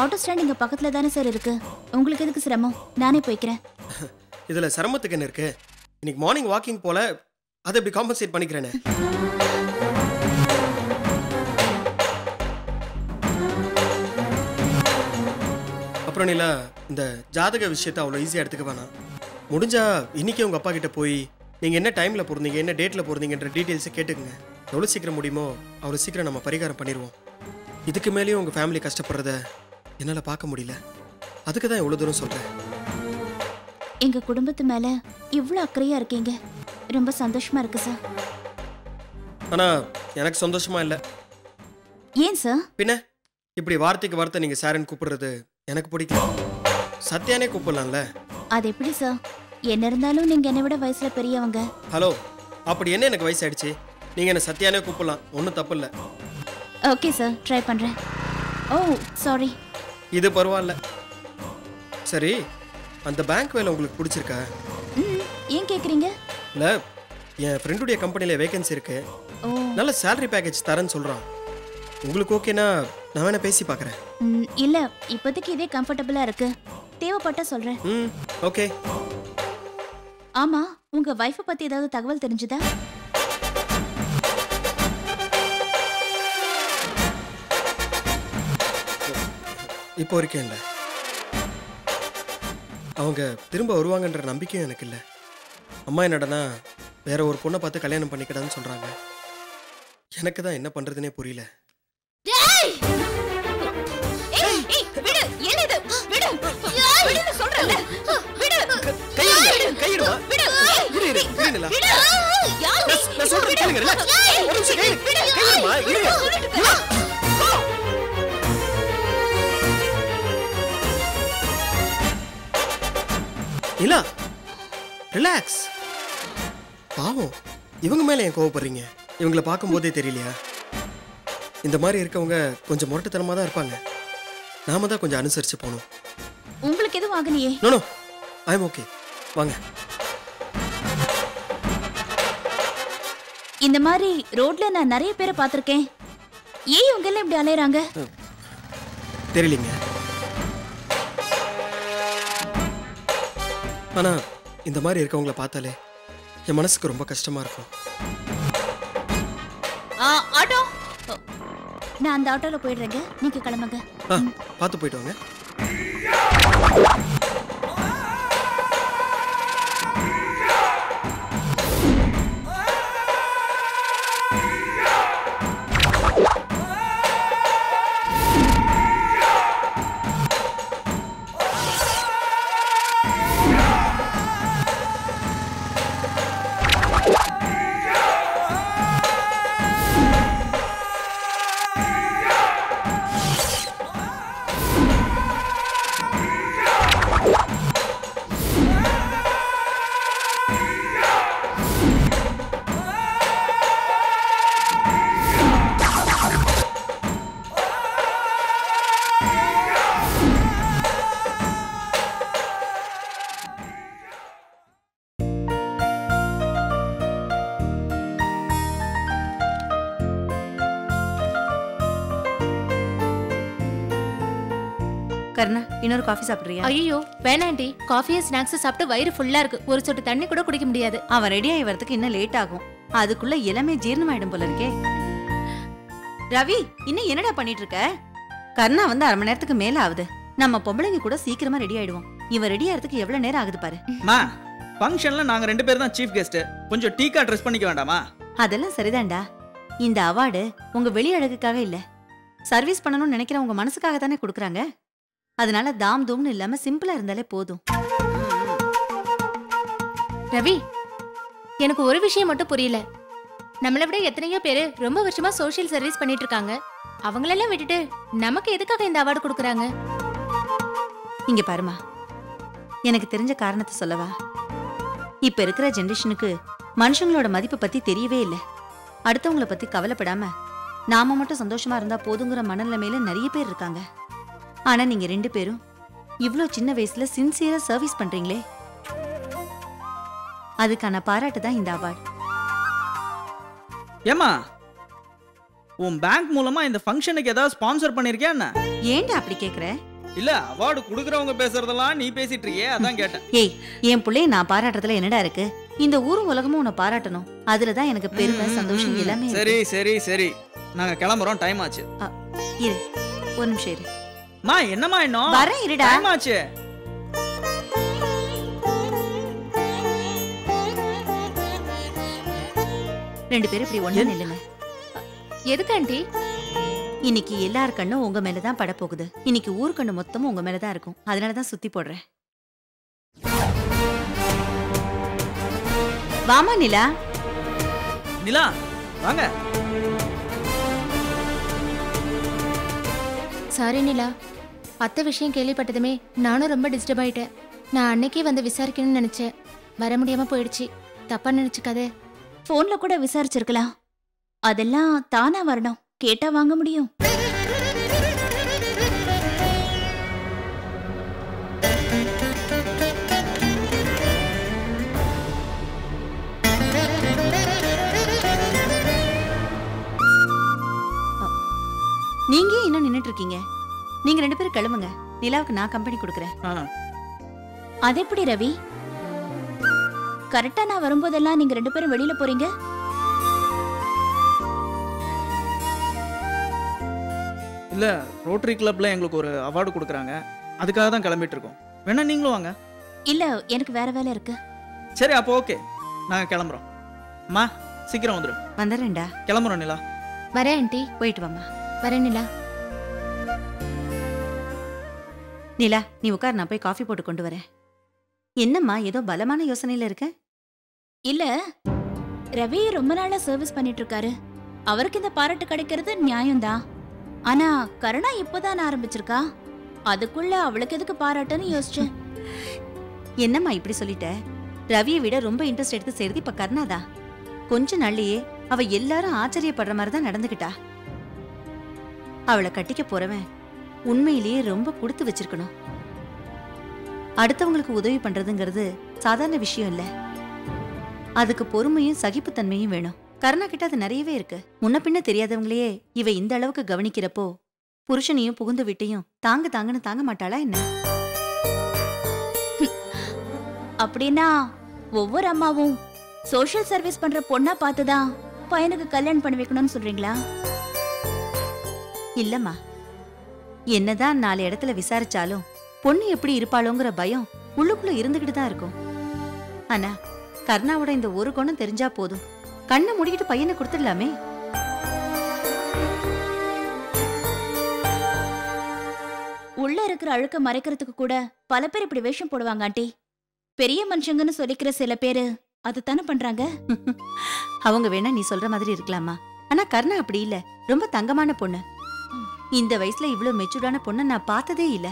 Auto stand இங்க பக்கத்துல தானே சார் இருக்கு. உங்களுக்கு எதுக்கு சிரமம்? நானே போய்க்கிறேன். இதுல சிரமத்துக்கு என்ன இருக்கு? இன்னைக்கு மார்னிங் வாக்கிங் போல, அதை எப்படி காம்பன்சேட் பண்ணிக்கிறேனே. அப்புறம் நீலா, இந்த ஜாதக விஷயத்தை அவ்வளோ ஈஸியாக எடுத்துக்க வேணாம். முடிஞ்சா இன்னைக்கே உங்கள் அப்பா கிட்ட போய் நீங்கள் என்ன டைமில் பிறந்தீங்க, என்ன டேட்டில் பிறந்தீங்கன்ற டீட்டெயில்ஸை கேட்டுக்குங்க. எவ்வளோ சீக்கிரம் முடியுமோ அவ்வளோ சீக்கிரம் நம்ம பரிகாரம் பண்ணிடுவோம். இதுக்கு மேலேயும் உங்கள் ஃபேமிலி கஷ்டப்படுறத என்னால் பார்க்க முடியல. அதுக்கு தான் இவ்வளோ தூரம் சொல்கிறேன். எங்க குடும்பத்து மேல இவ்ளோ அக்கறையா இருக்கீங்க, ரொம்ப சந்தோஷமா இருக்கு சார். ஆனால் எனக்கு சந்தோஷமா இல்லை. ஏன் சார்? பின்ன இப்படி வார்த்தைக்கு வார்த்தை நீங்கள் சாரன் கூப்பிடுறது எனக்கு பிடிக்கல. சத்யானே கூப்பிடலாம்ல. அது எப்படி சார்? என்ன இருந்தாலும் நீங்க என்னை விட வயசுல பெரியவங்க. ஹலோ, அப்படி என்ன எனக்கு வயசாயிடுச்சு? நீங்கள் என்ன சத்யானே கூப்பிடலாம், ஒன்றும் தப்பு இல்லை. ஓகே சார், ட்ரை பண்றேன். ஓ சாரி. இது பரவாயில்ல. சரி, அந்த பேங்க் வேலை உங்களுக்கு பிடிச்சிருக்கா? ஏன் கேக்குறீங்க? இல்லை, என் ஃப்ரெண்டுடைய கம்பெனியில் வேகன்சி இருக்கு. ஓ, நல்ல சேலரி பேக்கேஜ் தரேன்னு சொல்கிறான். உங்களுக்கு ஓகேனா நான் வேணா பேசி பார்க்குறேன். இல்ல, இப்போதைக்கு இதே கம்ஃபர்டபுளா இருக்கு. தேவைப்பட்டா சொல்றேன். ஓகே. ஆமா, உங்க வைஃப் பத்தி ஏதாவது தகவல் தெரிஞ்சுதா? இப்போ வரைக்கும் இல்லை. அவங்க திரும்ப வருவாங்கன்ற நம்பிக்கையும் எனக்கு இல்லை. அம்மா என்னடனா வேற ஒரு பொண்ணை பார்த்து கல்யாணம் பண்ணிக்கிடான்னு சொல்றாங்க. எனக்கு தான் என்ன பண்றதுனே புரியல. இல்ல, ரிலாக்ஸ். பாவம், இவங்க மேல ஏன் கோவப்படுறீங்க? இவங்களை பார்க்கும் போதே தெரியலையா? இந்த மாதிரி இருக்கவங்க கொஞ்சம் முரட்டுத்தனமா தான் இருப்பாங்க. நாம தான் கொஞ்சம் அனுசரிச்சு போகணும். உங்களுக்கு எதுவும் ஆகலையே? நோ நோ, ஐ அம் ஓகே. வாங்க. இந்த மாதிரி ரோட்ல நான் நிறைய பேரை பார்த்திருக்கேன். ஏன் இவங்க எல்லாம் இப்படி அலையறாங்க? தெரியலங்க. ஆனா இந்த மாதிரி இருக்கவங்களை பார்த்தாலே என் மனசுக்கு ரொம்ப கஷ்டமா இருக்கும். ஆட்டோ, நான் அந்த ஆட்டோல போயிடுறேங்க, நீங்க கிளம்புங்க. பார்த்து போயிட்டு வாங்க. கர்ணா, இன்னொரு காஃபி சாப்பிடுறியா? ஐயோ வேணாம் ஆண்டி, காஃபியை ஸ்நாக்ஸ் சாப்பிட்டு வயிறு ஃபுல்லா இருக்கு. ஒரு சொட்டு தண்ணி கூட குடிக்க முடியாது. அவன் ரெடி ஆகி வரதுக்கு இன்னும் லேட் ஆகும். அதுக்குள்ள எல்லாமே ஜீரணமாயிடும் போல இருக்கே. ரவி, இன்னும் என்னடா பண்ணிட்டு இருக்க? கர்ணா வந்து 1/2 மணி நேரத்துக்கு மேல ஆகுது. நம்ம பொம்பளைங்க கூட சீக்கிரமா ரெடி ஆயிடுவோம். இவன் ரெடி ஆகிறதுக்கு எவ்வளவு நேரம் ஆகுது பாரு. மா, ஃபங்க்ஷன்ல நாங்க 2 பேர் தான் சீஃப் கெஸ்ட். கொஞ்சம் டீக்கா ட்ரெஸ் பண்ணிக்க வேண்டாமா? அதெல்லாம் சரிதான்டா. இந்த அவார்டு உங்க வெளி அழகுக்காக இல்ல, சர்வீஸ் பண்ணணும்னு நினைக்கிற உங்க மனசுக்காக தானே கொடுக்குறாங்க. அதனால தாம் தூம்னு இல்லாம சிம்பிளா இருந்தாலே போதும். ரவி, எனக்கு ஒரு விஷயம் மட்டும் புரியல. நம்மளை விட எத்தனையோ பேரு ரொம்ப வருஷமா சோஷியல் சர்வீஸ் பண்ணிட்டு இருக்காங்க. அவங்களெல்லாம் விட்டுட்டு நமக்கு எதுக்காக இந்த அவார்டு கொடுக்கறாங்க? இங்க பாருமா, எனக்கு தெரிஞ்ச காரணத்தை சொல்லவா? இப்ப இருக்கிற ஜெனரேஷனுக்கு மனுஷங்களோட மதிப்பு பத்தி தெரியவே இல்லை. அடுத்தவங்களை பத்தி கவலைப்படாம நாம மட்டும் சந்தோஷமா இருந்தா போதுங்கிற மனநிலைமையில நிறைய பேர் இருக்காங்க. ஆனா நீங்க 2 பேரும் இவ்ளோ சின்ன வயசுல சின்சியரா சர்வீஸ் பண்றீங்களே, அதுக்கான பாராட்டு தான் இந்த அவார்டு. ஏமா, உன் பேங்க் மூலமா இந்த ஃபங்க்ஷனுக்கு ஏதாவது ஸ்பான்சர் பண்ணிருக்கியா என்ன? ஏன்டா அப்படி கேக்குற? இல்ல அவார்டு குடுக்கறவங்க பேசுறதெல்லாம் நீ பேசிட்டு இருக்கியே, அதான் கேட்டேன். ஏய், என் பிள்ளைய நான் பாராட்டுறதுல என்னடா இருக்கு? இந்த ஊரும் உலகமும் உன்னை பாராட்டணும். அதுலதான் எனக்கு பெருமை, சந்தோஷம் எல்லாமே இருக்கு. சரி சரி சரி, நாங்க கிளம்புறோம், டைம் ஆச்சு. இரு, ஒரு நிமிஷம் இரு. மா என்னம்மா இன்னும் வரேன், இருடா. டைம் ஆச்சு. ரெண்டு பேரும் இப்படி ஒண்ணு நில்லுங்க. எதுக்கு ஆண்டி? இன்னைக்கு எல்லார் கண்ணும் உங்க மேலதான் பட போகுது. இன்னைக்கு ஊர் கண்ணு மொத்தமும் உங்க மேலதான் இருக்கும். அதனாலதான் சுத்தி போடுறேன். வாமா நிலா. நிலா வாங்க. சாரி நிலா, அத்தை விஷயம் கேள்விப்பட்டதுமே நானும் ரொம்ப டிஸ்டர்ப் ஆயிட்டேன். நான் அன்னைக்கே வந்து விசாரிக்கணும்னு நினைச்சேன், வர முடியாம போயிடுச்சு. தப்பா நினைச்சுக்காதே. போன்ல கூட விசாரிச்சிருக்கலாம். அதெல்லாம் தானா வரணும், கேட்டா வாங்க முடியும். நீங்க இன்னும் நின்னுட்டு இருக்கீங்க? நீங்க ரெண்டு பேரும் கிளம்புங்க. நிலாவுக்கு நான் கம்பெனி கொடுக்கறேன். அது எப்படி ரவி? கரெக்டா நான் வரும்போதெல்லாம் நீங்க ரெண்டு பேரும் வெளியில போறீங்க. இல்ல, ரோட்டரி கிளப்ல எங்களுக்கு ஒரு அவார்டு கொடுக்குறாங்க, அதுக்காக தான் கிளம்பிட்டு இருக்கோம். வேணா நீங்களும் வாங்க. இல்ல, எனக்கு வேற வேலை இருக்கு. சரி அப்போ ஓகே, நாங்க கிளம்புறோம். அம்மா சீக்கிரம் வந்துடும். வந்துடுறேன்டா. கிளம்புறோம் நிலா. வரேன் ஆண்டி. போயிட்டு வாமா. வரேன் நிலா. நிலா, நீ உட்கார், நான் போய் காஃபி போட்டு கொண்டு வரேன். என்னம்மா ஏதோ பலமான யோசனையில இருக்க? இல்ல, ரவி ரொம்ப நாளா சர்வீஸ் பண்ணிட்டு இருக்காரு. அவருக்கு இந்த பாராட்டு கிடைக்கிறது நியாயம்தான். ஆனா கருணா இப்பதான் ஆரம்பிச்சிருக்கா. அதுக்குள்ள அவளுக்கு எதுக்கு பாராட்டுன்னு யோசிச்சேன். என்னம்மா இப்படி சொல்லிட்ட? ரவியை விட ரொம்ப இன்ட்ரெஸ்ட் எடுத்து செய்யறது இப்ப கருணாதா. கொஞ்ச நாள்லயே அவ எல்லாரும் ஆச்சரியப்படுற மாதிரி தான் நடந்துகிட்டா. அவளை கட்டிக்க போறவன் உண்மையிலேயே ரொம்ப கொடுத்து வச்சிருக்கணும். அடுத்தவங்களுக்கு உதவி பண்றதுங்கிறது சாதாரண விஷயம் இல்ல. அதுக்கு பொறுமையும் சகிப்புத்தன்மையும் வேணும். கருணா கிட்ட அது நிறையவே இருக்கு. முன்ன பின்ன தெரியாதவங்களையே இவ இந்த அளவுக்கு கவனிக்கிறப்போ புருஷனையும் புகுந்த வீட்டையும் தாங்கன்னு தாங்க மாட்டாளா என்ன? அப்படின்னா ஒவ்வொரு அம்மாவும் சோஷியல் சர்வீஸ் பண்ற பொண்ணா பார்த்துதான் பையனுக்கு கல்யாணம் பண்ணி வைக்கணும்னு சொல்றீங்களா? இல்லம்மா, என்னதான் 4 இடத்துல விசாரிச்சாலும் பொண்ணு எப்படி இருப்பாளோங்கிற பயம் உள்ளுக்குள்ள இருந்துகிட்டு தான் இருக்கும். ஆனா கருணாவோட இந்த ஒரு குணம் தெரிஞ்சா போதும், கண்ணை மூடிக்கிட்டு பையனை கொடுத்துடலாமே. உள்ள இருக்கிற அழுக்க மறைக்கிறதுக்கு கூட பல பேர் இப்படி வேஷம் போடுவாங்க ஆண்டி. பெரிய மனுஷங்கன்னு சொல்லிக்கிற சில பேரு அதுதானே பண்றாங்க. அவங்க வேணா நீ சொல்ற மாதிரி இருக்கலாமா, ஆனா கருணா அப்படி இல்ல. ரொம்ப தங்கமான பொண்ணு. இந்த வயசுல இவ்வளவு மெச்சூர்டான பொண்ணை நான் பார்த்ததே இல்ல.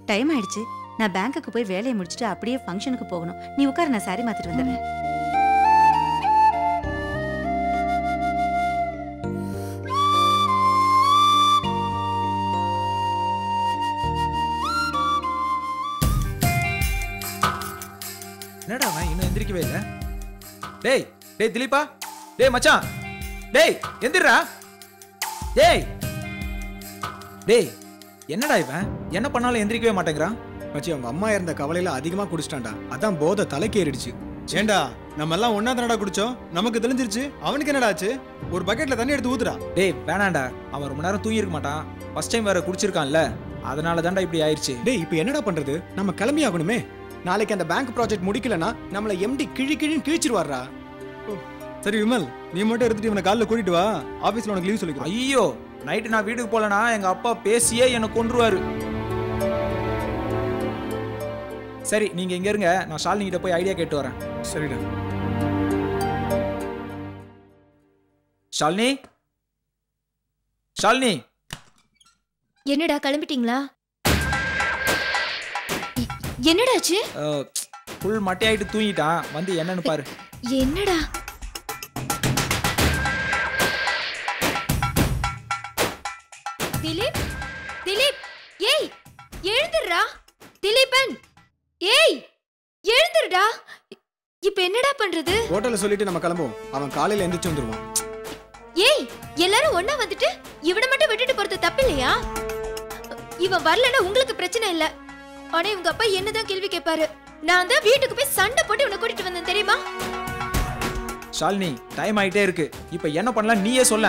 டைம் ஆயிடுச்சு, நான் பேங்க்குக்கு போய் வேலையை முடிச்சுட்டு அப்படியே ஃபங்க்ஷனுக்கு போகணும். நீ உட்கார, நான் சாரி மாத்திட்டு வந்துடுறேன். என்னடா அவன் இன்னும் எந்திரிக்கவே இல்லை? டேய் டேய் திலீப்பா, டேய் மச்சான், டேய் எந்திரா, டேய் டேய் என்னடா இவன் என்ன பண்ணாலும் எந்திரிக்கவே மாட்டேங்கிறான். மச்சி, அவங்க அம்மா இருந்த கவலையில அதிகமா குடிச்சிட்டான்டா, அதான் போதை தலைக்கேறிடுச்சு. ஏண்டா நம்ம எல்லாம் ஒன்னா தானடா குடிச்சோம், நமக்கு தெரிஞ்சிருச்சு. அவனுக்கு என்னடா ஆச்சு? ஒரு பக்கெட்ல தண்ணி எடுத்து ஊத்துடா. டேய் வேணாண்டா, அவன் ரொம்ப நேரம் தூங்கி இருக்க மாட்டான். ஃபர்ஸ்ட் டைம் வேற குடிச்சிருக்கான்ல, அதனால தான்டா இப்படி ஆயிடுச்சு. டேய் இப்போ என்னடா பண்றது? நம்ம கிளம்பி ஆகணுமே. நாளைக்கு அந்த பேங்க் ப்ராஜெக்ட் முடிக்கலனா நம்மள எம்டி கிழின்னு கிழிச்சிருவாரா. சரி விமல், நீ மட்டும் எடுத்துட்டு இவனை காலைல கூட்டிட்டு வா, ஆபீஸ்ல உனக்கு லீவ் சொல்லிக்கிறேன். ஐயோ, நைட்டு நான் வீட்டுக்கு போலனா எங்க அப்பா பேசியே என்னை கொன்றுவாரு. சரி நீங்க இங்க இருங்க, நான் ஷாலினி கிட்ட போய் ஐடியா கேட்டு வரேன். சரிடா. ஷாலினி, ஷாலினி. என்னடா கிளம்பிட்டீங்களா? என்னடாச்சு? ஃபுல் மட்டையாயிட்டு தூங்கிட்டான், வந்து என்னன்னு பாரு. என்னடா? திலீப், திலீப், ஏய் எழுந்துடுறா. திலீபன், ஏய் எழுந்துடுடா. இப்ப என்னடா பண்றது? ஹோட்டல்ல சொல்லிட்டு நம்ம கிளம்புவோம், அவன் காலையில எந்திரிச்சு வந்துருவான். ஏய் எல்லாரும் ஒண்ணா வந்துட்டு இவனை மட்டும் விட்டுட்டு போறது தப்பு இல்லையா? இவன் வரலன்னா உங்களுக்கு பிரச்சனை இல்ல. ஆனா உங்க அப்பா என்னதான் கேள்வி கேட்பாரு. நான் தான் வீட்டுக்கு போய் சண்டை போட்டு உன்னை கூட்டிட்டு வந்தேன் தெரியுமா? ஷாலினி டைம் ஆயிட்டே இருக்கு. இப்போ என்ன பண்ணலாம் நீயே சொல்ல.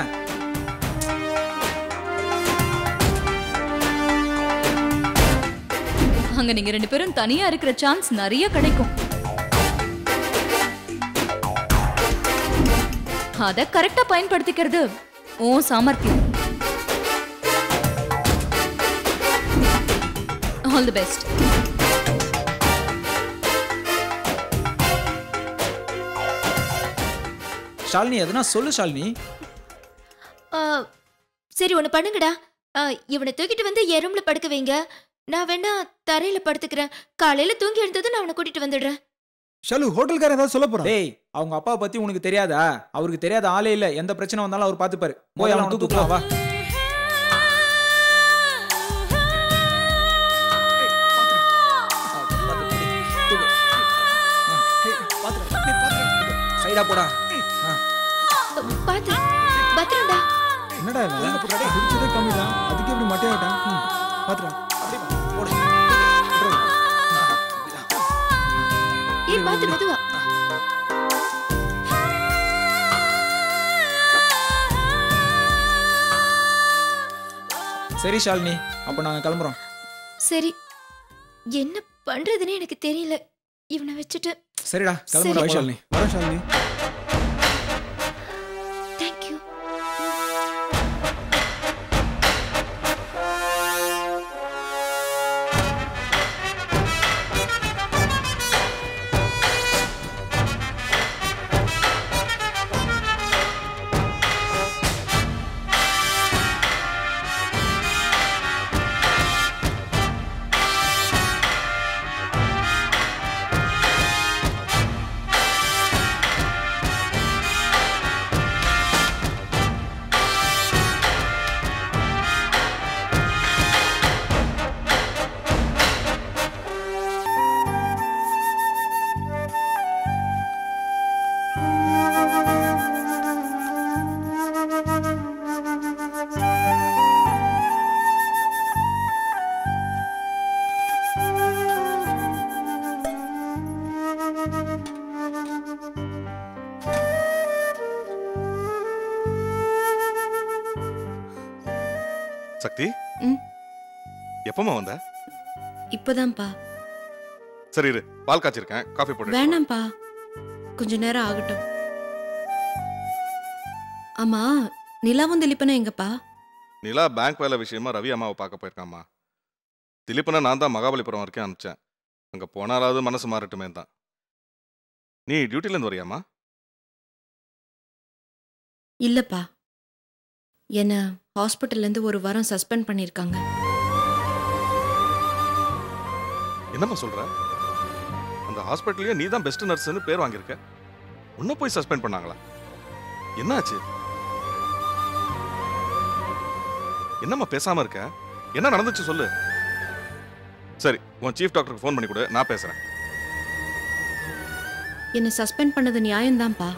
அங்க நீங்க 2 பேரும் தனியா இருக்கிற சான்ஸ் நிறைய கிடைக்கும். அத கரெக்டா பயன்படுத்திக்கிறது ஓ சாமர்த்தியம். All the best. ஷாலினி எதுனா சொல்லு ஷாலினி. சரி ஒண்ணு பண்ணுங்கடா. இவனை தூக்கிட்டு வந்து என் ரூம்ல படுக்க வைங்க. நான் வேணா தரையில படுத்துக்கிறேன். காலையில தூங்கி எழுந்ததும் நான் அவனை கூட்டிட்டு வந்துடுறேன். ஷாலு ஹோட்டல்காரன் ஏதாவது சொல்ல போறான். டேய் அவங்க அப்பாவை பத்தி உனக்கு தெரியாதா? அவருக்கு தெரியாத ஆளே இல்ல. எந்த பிரச்சனை வந்தாலும் அவர் பாத்துப்பாரு. போய் அவனை தூக்கலாம் வா. சைடா போடா. பாத்து பத்திரம்டா. என்னடா இவன் குடிச்சதே கம்மிதான், அதுக்கு எப்படி மட்டையாட்டான்? பாத்துடா. ஏய் பாத்து மெதுவா. சரி ஷாலினி அப்ப நாங்க கிளம்புறோம். சரி என்ன பண்றதுன்னு எனக்கு தெரியல இவனை வச்சுட்டு. சரிடா கிளம்புறோம் ஷாலினி. வர ஷாலினி. தேங்க்யூ. சக்தி ம். எப்பமா வந்த? இப்பதான்ப்பா. சரி இரு, பால் காய்ச்சிருக்கேன், காஃபி போட்டு. வேணாம்ப்பா, கொஞ்ச நேரம் ஆகட்டும். ஆமா, நிலாவும் திலீப்பனும் எங்கப்பா? நிலா பேங்க் வேலை விஷயமா ரவி அம்மாவை பார்க்க போயிருக்காம்மா. திலீப்பனை நான் தான் மகாபலிபுரம் வரைக்கும் அனுப்பிச்சேன். அங்கே போனாலாவது மனசு மாறட்டுமே தான். நீ டியூட்டிலேருந்து வரியாம்மா? இல்லப்பா, என்ன ஹாஸ்பிட்டல்லேருந்து 1 வாரம் சஸ்பெண்ட் பண்ணியிருக்காங்க. என்னம்மா சொல்ற? அந்த ஹாஸ்பிட்டல்லையே நீ தான் பெஸ்ட் நர்ஸ்னு பேர் வாங்கியிருக்க. உன்னை போய் சஸ்பெண்ட் பண்ணாங்களா? என்னாச்சு? என்னம்மா பேசாம இருக்க? என்ன நடந்துச்சு சொல்லு. சரி, உன் சீஃப் டாக்டருக்கு ஃபோன் பண்ணி கொடு, நான் பேசுறேன். என்னை சஸ்பெண்ட் பண்ணது நியாயம்தான்ப்பா.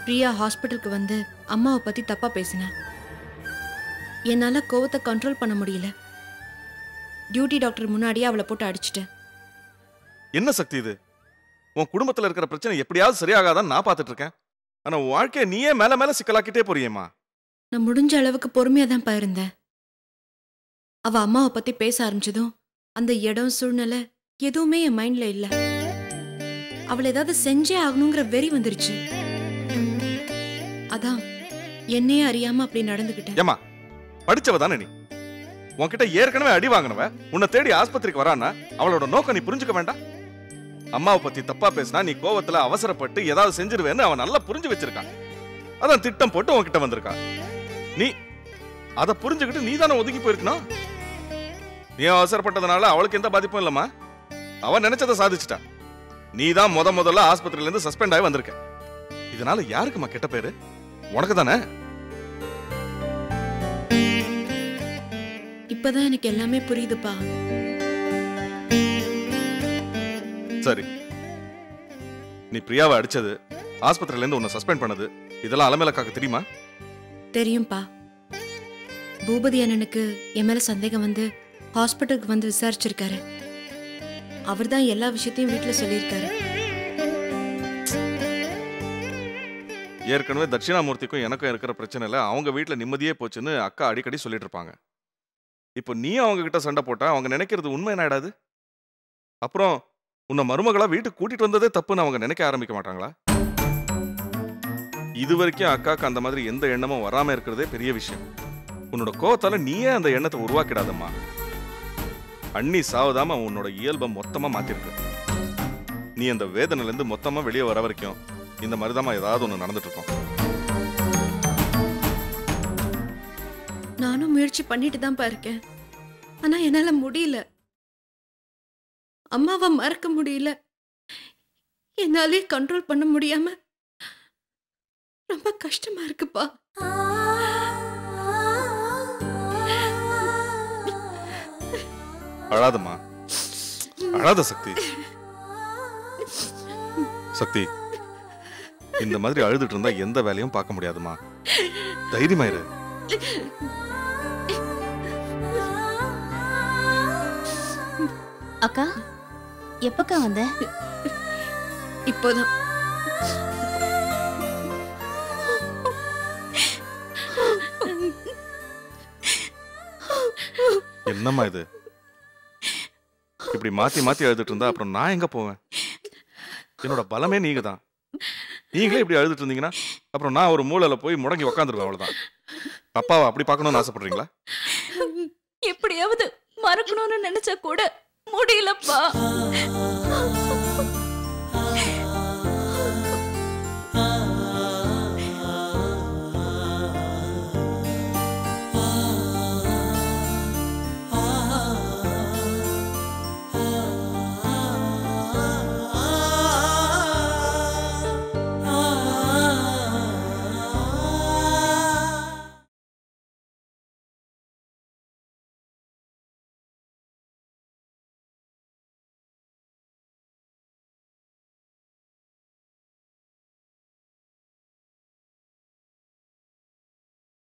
பிரியா ஹாஸ்பிட்டலுக்கு வந்து அம்மாவை பற்றி தப்பாக பேசினேன். என்னால் கோவத்தை கண்ட்ரோல் பண்ண முடியல. டியூட்டி டாக்டர் முன்னாடியே அவளை போட்டு அடிச்சிட்டேன். என்ன சக்தி இது? உன் குடும்பத்தில் இருக்கிற பிரச்சனை எப்படியாவது சரியாகாதான்னு நான் பார்த்துட்டு இருக்கேன். ஆனால் உன் வாழ்க்கையை நீயே மேலே மேலே சிக்கலாக்கிட்டே போறியேம்மா. நான் முடிஞ்ச அளவுக்கு பொறுமையாக தான்ப்பா இருந்தேன். அவள் அம்மாவை பற்றி பேச ஆரம்பிச்சதும் அந்த இடம் சூழ்நிலை எதுவுமே என் மைண்டில் இல்லை. அவளை ஏதாவது செஞ்சே ஆகணுங்கிற வெறி வந்துருச்சு. அதான் என்னையே அறியாம அப்படி நடந்துக்கிட்டேன். ஏமா, படிச்சவ தானே நீ? உன்கிட்ட ஏற்கனவே அடி வாங்கினவ உன்னை தேடி ஆஸ்பத்திரிக்கு வரான்னா அவளோட நோக்கம் நீ புரிஞ்சுக்க வேண்டாம்? அம்மாவை பத்தி தப்பா பேசினா நீ கோவத்துல அவசரப்பட்டு ஏதாவது செஞ்சிருவேன்னு அவன் நல்லா புரிஞ்சு வச்சிருக்கான். அதான் திட்டம் போட்டு உன்கிட்ட வந்திருக்கான். நீ அதை புரிஞ்சுக்கிட்டு நீ தானே ஒதுங்கி போயிருக்கணும். நீ அவசரப்பட்டதுனால அவளுக்கு எந்த பாதிப்பும் இல்லம்மா. அவன் நினைச்சதை சாதிச்சுட்டா. நீ தான் முதல்ல ஆஸ்பத்திரியில இருந்து சஸ்பெண்ட் ஆகி வந்திருக்க. இதனால யாருக்குமா கெட்ட பேரு? உனக்கு தானே. இப்பதான் எனக்கு எல்லாமே புரியுதுப்பா. சரி, நீ பிரியாவை அடிச்சது, ஆஸ்பத்திரியில இருந்து உன்னை சஸ்பெண்ட் பண்ணது இதெல்லாம் அலமேலக்காக்கு தெரியுமா? தெரியும்பா. பூபதி அண்ணனுக்கு என் மேல சந்தேகம் வந்து ஹாஸ்பிட்டலுக்கு வந்து விசாரிச்சிருக்காரு. அவர் தான் எல்லா விஷயத்தையும் வீட்டுல சொல்லியிருக்காரு. ஏற்கனவே தட்சிணாமூர்த்திக்கும் எனக்கும் இருக்கிற பிரச்சனைல அவங்க வீட்டுல நிம்மதியே போச்சுன்னு அக்கா அடிக்கடி சொல்லிட்டு இருப்பாங்க. இப்போ நீ அவங்க கிட்ட சண்டை போட்டா அவங்க நினைக்கிறது உண்மை என்னாயிடாது? அப்புறம் உன்னை மருமகளா வீட்டுக்கு கூட்டிட்டு வந்ததே தப்புன்னு அவங்க நினைக்க ஆரம்பிக்க மாட்டாங்களா? இது வரைக்கும் அக்காக்கு அந்த மாதிரி எந்த எண்ணமும் வராம இருக்கிறதே பெரிய விஷயம். உன்னோட கோவத்தால நீயே அந்த எண்ணத்தை உருவாக்கிடாதம்மா. அண்ணி சாவதாம உன்னோட இயல்பை மொத்தமா மாத்திருக்கு. நீ அந்த வேதனையில இருந்து மொத்தமா வெளியே வர வரைக்கும் இந்த மாதிரிதாம்மா ஏதாவது ஒண்ணு நடந்துட்டு இருக்கும். நானும் முயற்சி பண்ணிட்டு தான் இருக்கேன். ஆனா என்னால முடியல. அம்மாவை மறக்க முடியல. என்னாலே கண்ட்ரோல் பண்ண முடியாம ரொம்ப கஷ்டமா இருக்குப்பா. அழாதம்மா, அழாத சக்தி. சக்தி, இந்த மாதிரி அழுதுட்டு இருந்தா எந்த வேலையும் பார்க்க முடியாதுமா. தைரியமாயிரு. அக்கா எப்பக்கா வந்த? இப்போதான். என்னம்மா இது? இப்படி மாத்தி மாத்தி அழுதுட்டு இருந்தா அப்புறம் நான் எங்க போவேன்? என்னோட பலமே நீங்க தான். நீங்களே இப்படி அழுதுட்டு இருந்தீங்கன்னா அப்புறம் நான் ஒரு மூலையில போய் முடங்கி உக்காந்துருவேன். அவ்வளவுதான். அப்பாவை அப்படி பார்க்கணும்னு ஆசைப்படுறீங்களா? எப்படியாவது மறக்கணும்னு நினைச்சா கூட முடியலப்பா.